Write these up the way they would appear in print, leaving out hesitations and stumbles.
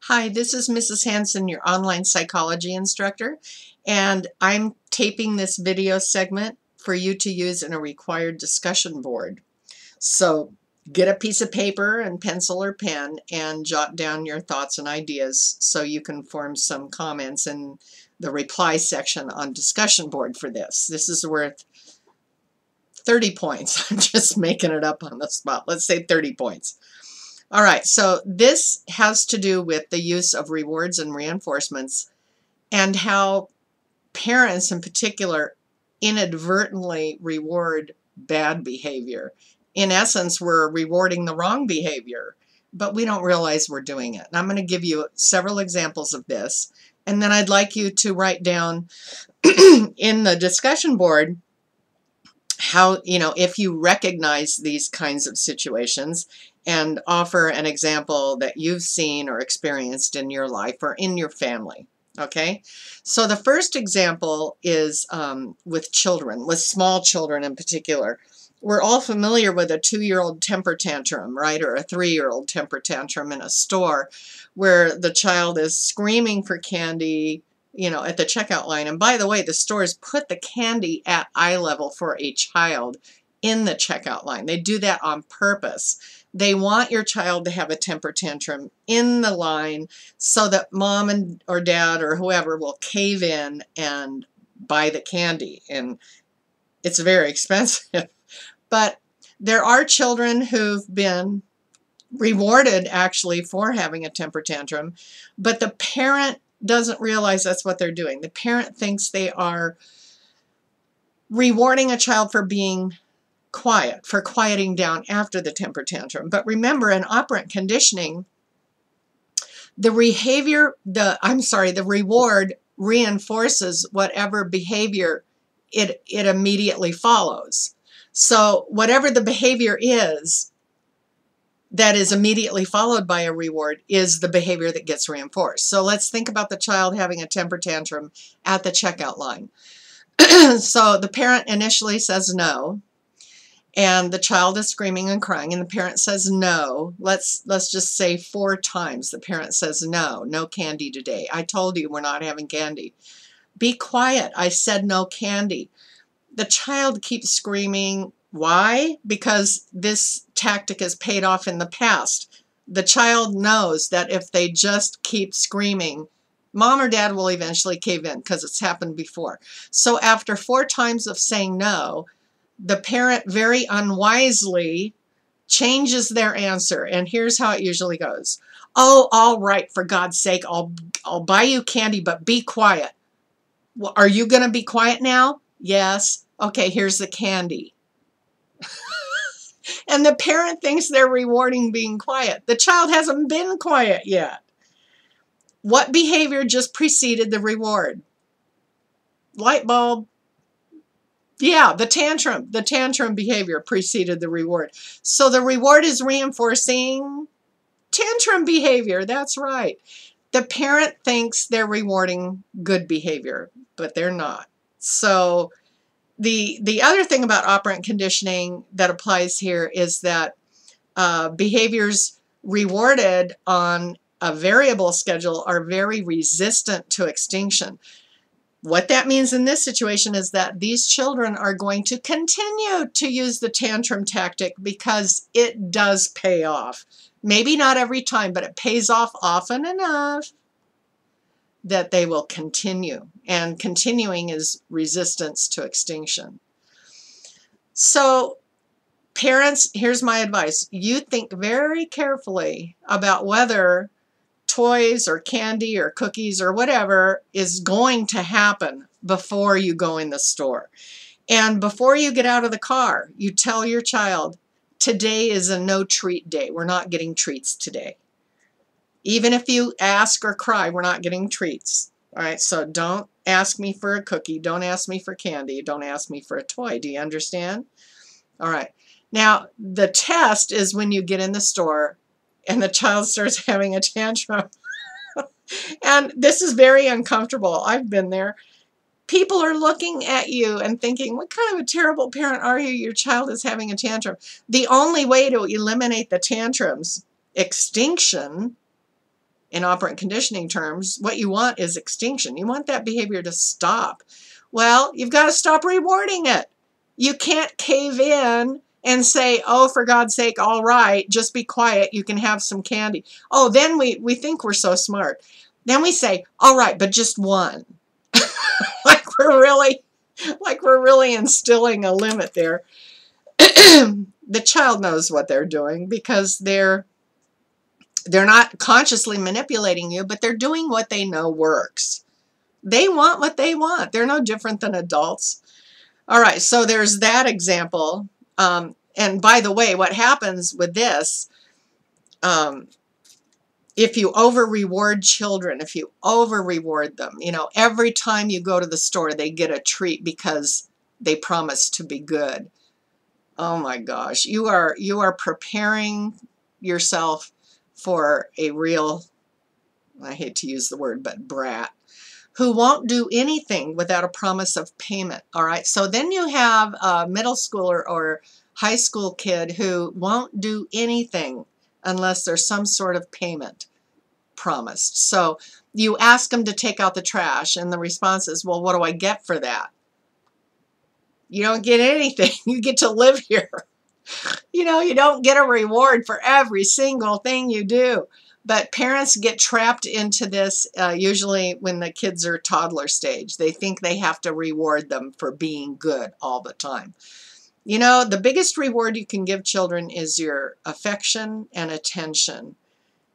Hi, this is Mrs. Hanson, your online psychology instructor, and I'm taping this video segment for you to use in a required discussion board. So get a piece of paper and pencil or pen and jot down your thoughts and ideas so you can form some comments in the reply section on discussion board for this. This is worth 30 points. I'm just making it up on the spot. Let's say 30 points. All right, so this has to do with the use of rewards and reinforcements and how parents in particular inadvertently reward bad behavior. In essence, we're rewarding the wrong behavior, but we don't realize we're doing it. And I'm going to give you several examples of this, and then I'd like you to write down in the discussion board how, if you recognize these kinds of situations, and offer an example that you've seen or experienced in your life or in your family. Okay, so the first example is with children, with small children in particular. We're all familiar with a 2-year-old temper tantrum, right, or a 3-year-old temper tantrum in a store where the child is screaming for candy, at the checkout line. And by the way, the stores put the candy at eye level for a child in the checkout line. They do that on purpose. They want your child to have a temper tantrum in the line so that mom or dad or whoever will cave in and buy the candy. And it's very expensive. But there are children who've been rewarded actually for having a temper tantrum, but the parent doesn't realize that's what they're doing. The parent thinks they are rewarding a child for being quiet, for quieting down after the temper tantrum. But remember, in operant conditioning, the reward reinforces whatever behavior it immediately follows. So whatever the behavior is that is immediately followed by a reward is the behavior that gets reinforced. So let's think about the child having a temper tantrum at the checkout line. So the parent initially says no, and the child is screaming and crying, and the parent says no. Let's just say 4 times the parent says no candy today. I told you we're not having candy. Be quiet. I said no candy. The child keeps screaming. Why? Because this tactic has paid off in the past. The child knows that if they just keep screaming, mom or dad will eventually cave in because it's happened before. So after 4 times of saying no, the parent very unwisely changes their answer. And here's how it usually goes. Oh, all right, for God's sake, I'll buy you candy, but be quiet. Well, are you going to be quiet now? Yes. Okay, here's the candy. And the parent thinks they're rewarding being quiet. The child hasn't been quiet yet. What behavior just preceded the reward? Light bulb. Yeah, the tantrum behavior preceded the reward. So the reward is reinforcing tantrum behavior. That's right. The parent thinks they're rewarding good behavior, but they're not. So the other thing about operant conditioning that applies here is that behaviors rewarded on a variable schedule are very resistant to extinction. What that means in this situation is that these children are going to continue to use the tantrum tactic because it does pay off. Maybe not every time, but it pays off often enough that they will continue. And continuing is resistance to extinction. So parents, here's my advice. You think very carefully about whether toys or candy or cookies or whatever is going to happen before you go in the store. And before you get out of the car, you tell your child, today is a no treat day. We're not getting treats today. Even if you ask or cry, we're not getting treats. All right, so don't ask me for a cookie. Don't ask me for candy. Don't ask me for a toy. Do you understand? All right. Now, the test is when you get in the store and the child starts having a tantrum. And this is very uncomfortable. I've been there. People are looking at you and thinking, what kind of a terrible parent are you? Your child is having a tantrum. The only way to eliminate the tantrums, extinction, in operant conditioning terms, what you want is extinction. You want that behavior to stop. Well, you've got to stop rewarding it. You can't cave in and say, oh, for God's sake, all right, just be quiet. You can have some candy. Oh, then we think we're so smart. Then we say, all right, but just one. like we're really instilling a limit there. The child knows what they're doing because they're not consciously manipulating you, but they're doing what they know works. They want what they want. They're no different than adults. All right, so there's that example. And by the way, what happens with this, if you over-reward children, if you over-reward them, you know, every time you go to the store, they get a treat because they promise to be good. Oh my gosh, you are preparing yourself for a real, I hate to use the word, but brat, who won't do anything without a promise of payment. All right, so then you have a middle schooler or high school kid who won't do anything unless there's some sort of payment promised. So you ask them to take out the trash, and the response is, well, what do I get for that? You don't get anything. You get to live here. You know, you don't get a reward for every single thing you do. But parents get trapped into this usually when the kids are toddler stage. They think they have to reward them for being good all the time. You know, the biggest reward you can give children is your affection and attention.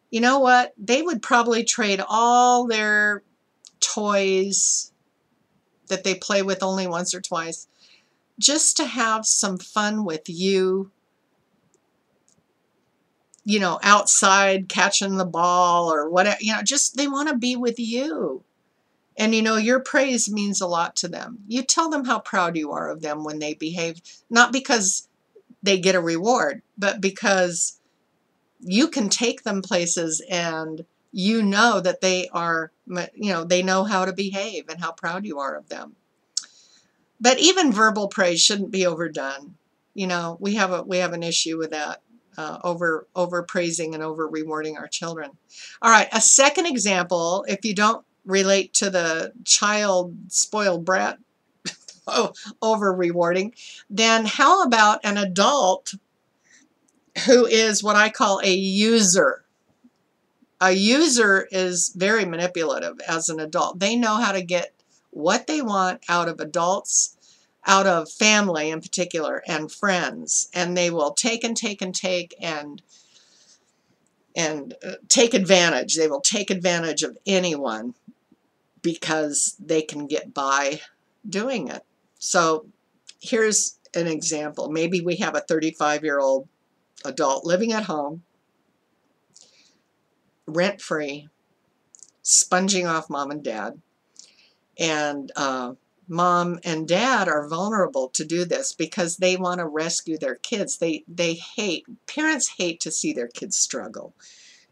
You know what? They would probably trade all their toys that they play with only once or twice just to have some fun with you, you know, outside catching the ball or whatever, you know, just they want to be with you. And, you know, your praise means a lot to them. You tell them how proud you are of them when they behave, not because they get a reward, but because you can take them places and you know that they are, you know, they know how to behave and how proud you are of them. But even verbal praise shouldn't be overdone. You know, we have an issue with that, over praising and over rewarding our children. All right, a second example, if you don't relate to the child spoiled brat over rewarding, then how about an adult who is what I call a user? A user is very manipulative as an adult. They know how to get what they want out of adults, out of family in particular, and friends, and they will take and take and take and take advantage. They will take advantage of anyone because they can get by doing it. So here's an example. Maybe we have a 35-year-old adult living at home, rent-free, sponging off mom and dad, and mom and dad are vulnerable to do this because they want to rescue their kids. Parents hate to see their kids struggle.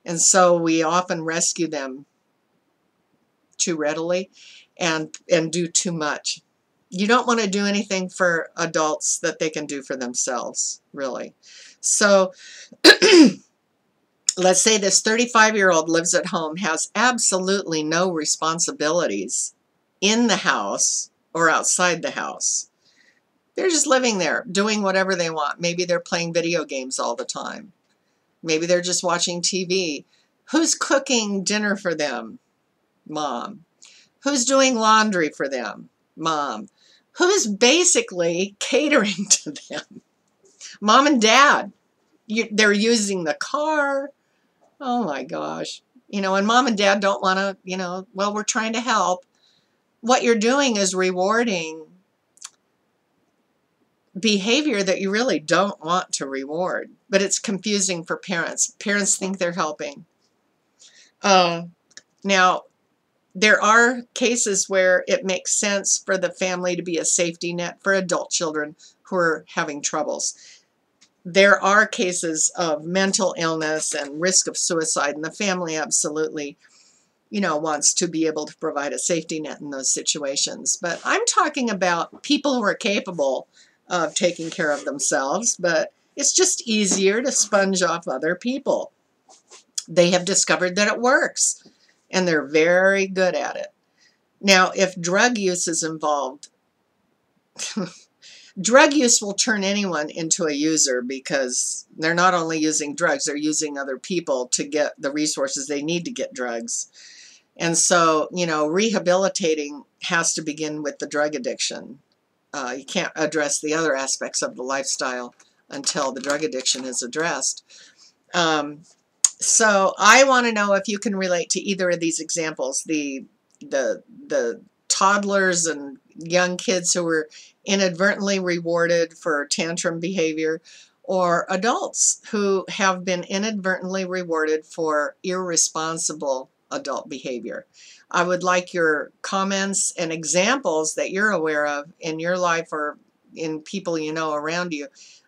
And so we often rescue them too readily and do too much. You don't want to do anything for adults that they can do for themselves, really. So let's say this 35-year-old lives at home, has absolutely no responsibilities in the house or outside the house. They're just living there, doing whatever they want. Maybe they're playing video games all the time. Maybe they're just watching TV. Who's cooking dinner for them? Mom. Who's doing laundry for them? Mom. Who's basically catering to them? Mom and dad. They're using the car. Oh my gosh. You know, and mom and dad don't want to, you know, well, we're trying to help. What you're doing is rewarding behavior that you really don't want to reward, but it's confusing for parents. Parents think they're helping. Now, there are cases where it makes sense for the family to be a safety net for adult children who are having troubles. There are cases of mental illness and risk of suicide, and the family absolutely, you know, wants to be able to provide a safety net in those situations. But I'm talking about people who are capable of taking care of themselves, but it's just easier to sponge off other people. They have discovered that it works, and they're very good at it. Now, if drug use is involved, drug use will turn anyone into a user, because they're not only using drugs, they're using other people to get the resources they need to get drugs. And so, rehabilitating has to begin with the drug addiction. You can't address the other aspects of the lifestyle until the drug addiction is addressed. So I want to know if you can relate to either of these examples, the toddlers and young kids who were inadvertently rewarded for tantrum behavior, or adults who have been inadvertently rewarded for irresponsible adult behavior. I would like your comments and examples that you're aware of in your life or in people you know around you.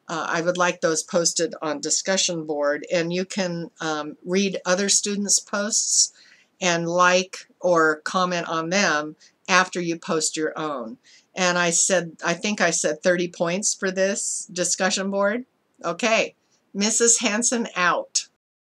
I would like those posted on discussion board, and you can read other students' posts and like or comment on them after you post your own. And I think I said 30 points for this discussion board. Okay, Mrs. Hanson out.